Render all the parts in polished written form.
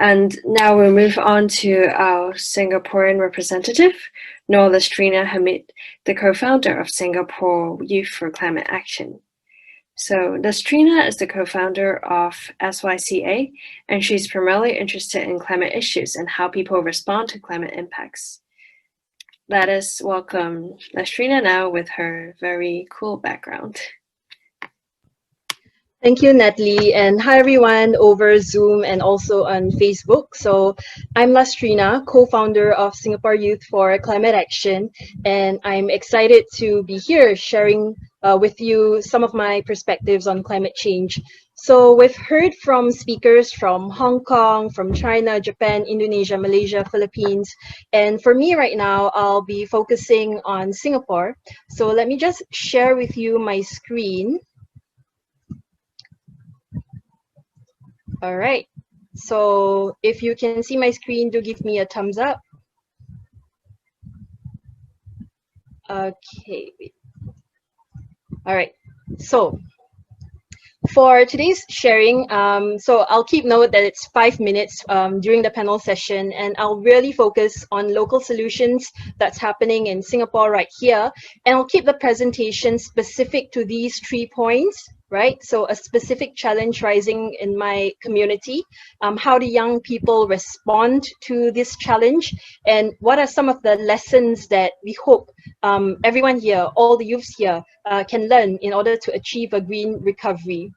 And now we'll move on to our Singaporean representative, Nor Lastrina Hamid, the co-founder of Singapore Youth for Climate Action. So Lastrina is the co-founder of SYCA, and she's primarily interested in climate issues and how people respond to climate impacts. Let us welcome Lastrina now with her very cool background. Thank you, Natalie, and hi everyone over Zoom and also on Facebook. So I'm Lastrina, co-founder of Singapore Youth for Climate Action, and I'm excited to be here sharing with you some of my perspectives on climate change. So we've heard from speakers from Hong Kong, from China, Japan, Indonesia, Malaysia, Philippines, and for me right now, I'll be focusing on Singapore. So let me just share with you my screen. All right, so if you can see my screen, do give me a thumbs up. Okay, all right, so for today's sharing, so I'll keep note that it's 5 minutes during the panel session, and I'll really focus on local solutions that's happening in Singapore right here, and I'll keep the presentation specific to these 3 points. Right, so a specific challenge rising in my community, how do young people respond to this challenge, and what are some of the lessons that we hope everyone here, all the youths here, can learn in order to achieve a green recovery.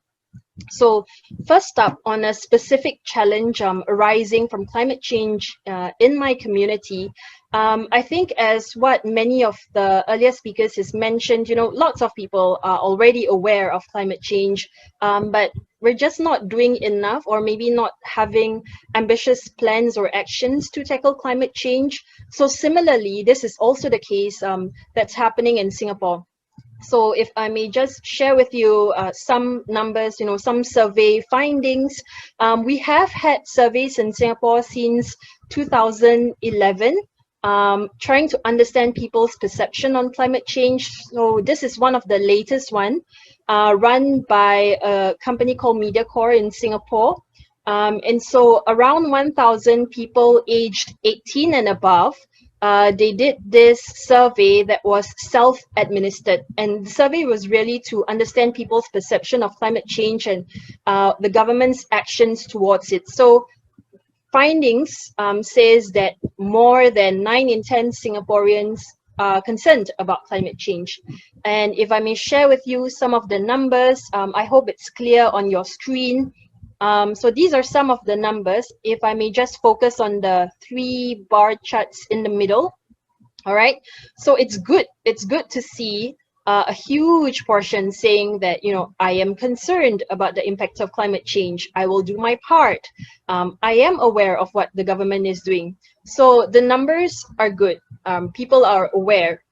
So first up, on a specific challenge arising from climate change in my community, I think as what many of the earlier speakers has mentioned, lots of people are already aware of climate change, but we're just not doing enough, or maybe not having ambitious plans or actions to tackle climate change. So similarly, this is also the case that's happening in Singapore. So if I may just share with you some numbers, some survey findings. We have had surveys in Singapore since 2011, trying to understand people's perception on climate change. So this is one of the latest one, run by a company called MediaCore in Singapore. And so around 1,000 people aged 18 and above, they did this survey that was self-administered, and the survey was really to understand people's perception of climate change and the government's actions towards it. So findings says that more than 9 in 10 Singaporeans are concerned about climate change. And if I may share with you some of the numbers, I hope it's clear on your screen. So these are some of the numbers. If I may just focus on the 3 bar charts in the middle. All right, so it's good to see a huge portion saying that, I am concerned about the impact of climate change. I will do my part. I am aware of what the government is doing. So the numbers are good. People are aware.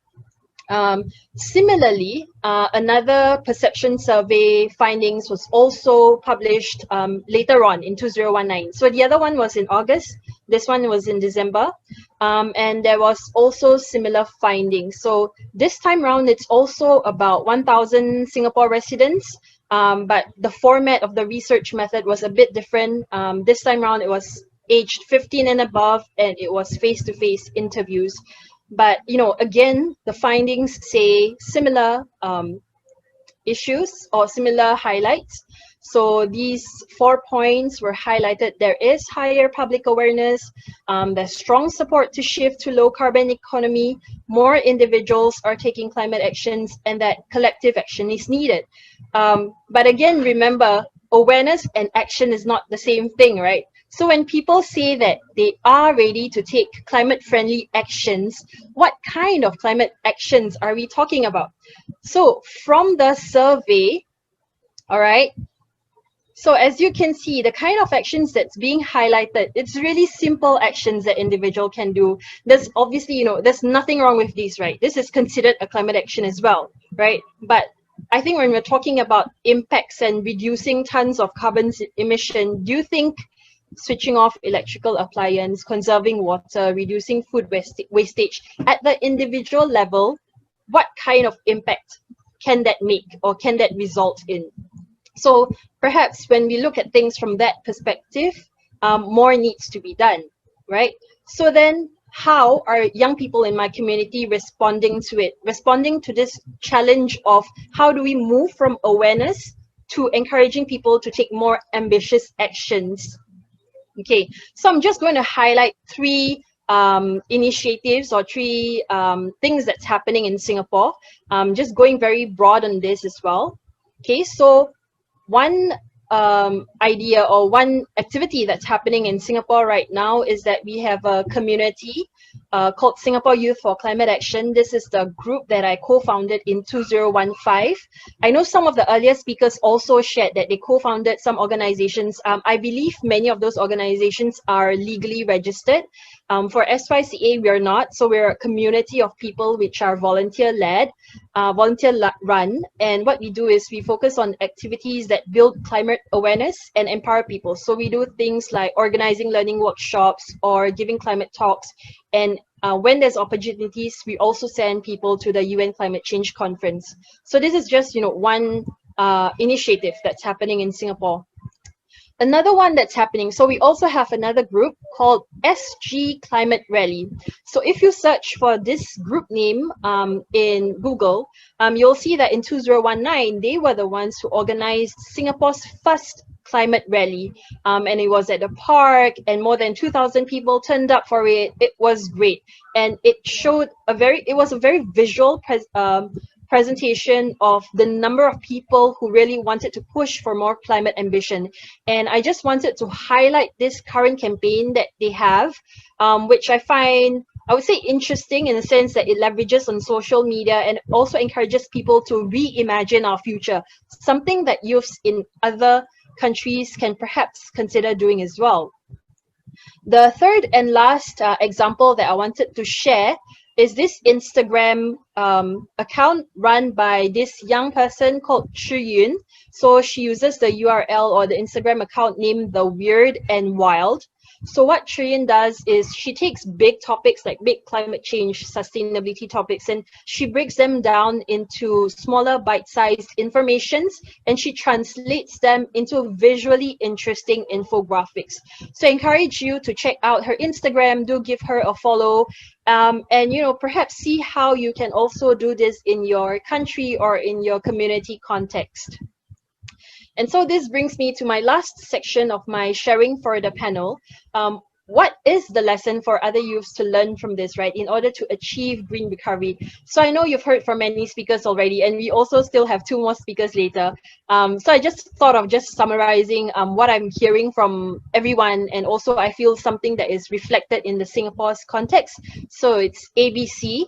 Similarly, another perception survey findings was also published later on in 2019. So the other one was in August, this one was in December, and there was also similar findings. So this time around, it's also about 1,000 Singapore residents, but the format of the research method was a bit different. This time around, it was aged 15 and above, and it was face-to-face interviews. But, again, the findings say similar issues or similar highlights. So these 4 points were highlighted. There is higher public awareness, there's strong support to shift to low carbon economy, more individuals are taking climate actions, and that collective action is needed. But again, remember, awareness and action is not the same thing, right? So when people say that they are ready to take climate-friendly actions, what kind of climate actions are we talking about? So from the survey, all right, so as you can see, the kind of actions that's being highlighted, it's really simple actions that individual can do. There's obviously, there's nothing wrong with these, right? This is considered a climate action as well, right? But I think when we're talking about impacts and reducing tons of carbon emission, do you think switching off electrical appliance, conserving water, reducing food wastage at the individual level, what kind of impact can that make or can that result in? So perhaps when we look at things from that perspective, more needs to be done, right? So then how are young people in my community responding to it, responding to this challenge of how do we move from awareness to encouraging people to take more ambitious actions? Okay, so I'm just going to highlight three initiatives or three things that's happening in Singapore. Just going very broad on this as well. Okay, so one idea or one activity that's happening in Singapore right now is that we have a community called Singapore Youth for Climate Action. This is the group that I co-founded in 2015. I know some of the earlier speakers also shared that they co-founded some organizations. I believe many of those organizations are legally registered. For SYCA, we are not. So we're a community of people which are volunteer-led, volunteer-run. And what we do is we focus on activities that build climate awareness and empower people. So we do things like organizing learning workshops or giving climate talks. And when there's opportunities, we also send people to the UN Climate Change Conference. So this is just, one initiative that's happening in Singapore. Another one that's happening, so we also have another group called SG Climate Rally. So if you search for this group name in Google, you'll see that in 2019, they were the ones who organized Singapore's first climate rally. And it was at the park and more than 2,000 people turned up for it. It was great. And it showed it was a very visual presentation of the number of people who really wanted to push for more climate ambition. And I just wanted to highlight this current campaign that they have, which I find, I would say, interesting in the sense that it leverages on social media and also encourages people to reimagine our future, something that youths in other countries can perhaps consider doing as well. The third and last example that I wanted to share is this Instagram account run by this young person called Chi Yun. So she uses the URL or the Instagram account named The Weird and Wild. So what Chi Yun does is she takes big topics like big climate change, sustainability topics, and she breaks them down into smaller bite-sized informations, and she translates them into visually interesting infographics. So I encourage you to check out her Instagram, do give her a follow, and perhaps see how you can also do this in your country or in your community context. And so this brings me to my last section of my sharing for the panel. What is the lesson for other youths to learn from this, right, in order to achieve green recovery? So I know you've heard from many speakers already, and we also still have 2 more speakers later. So I just thought of just summarizing what I'm hearing from everyone, and also I feel something that is reflected in the Singapore's context. So it's ABC.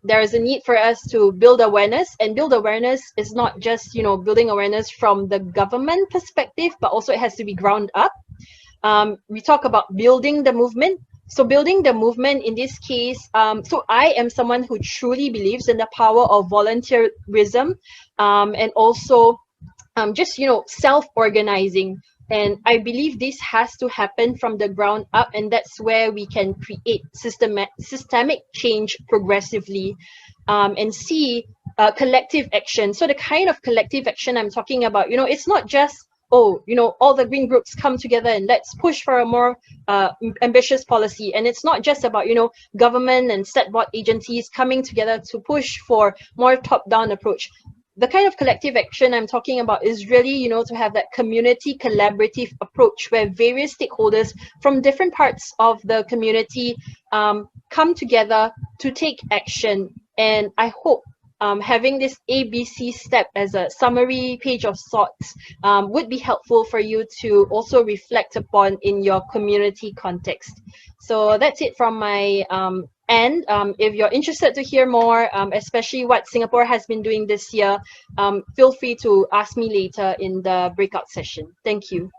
There is a need for us to build awareness, and build awareness is not just, building awareness from the government perspective, but also it has to be ground up. We talk about building the movement. So building the movement in this case, so I am someone who truly believes in the power of volunteerism, and also just, self-organizing. And I believe this has to happen from the ground up, and that's where we can create systemic change progressively, and see collective action. So the kind of collective action I'm talking about, it's not just, all the green groups come together and let's push for a more ambitious policy. And it's not just about, government and state board agencies coming together to push for more top-down approach. The kind of collective action I'm talking about is really, to have that community collaborative approach where various stakeholders from different parts of the community come together to take action. And I hope having this ABC step as a summary page of sorts would be helpful for you to also reflect upon in your community context. So that's it from my end. If you're interested to hear more, especially what Singapore has been doing this year, feel free to ask me later in the breakout session. Thank you.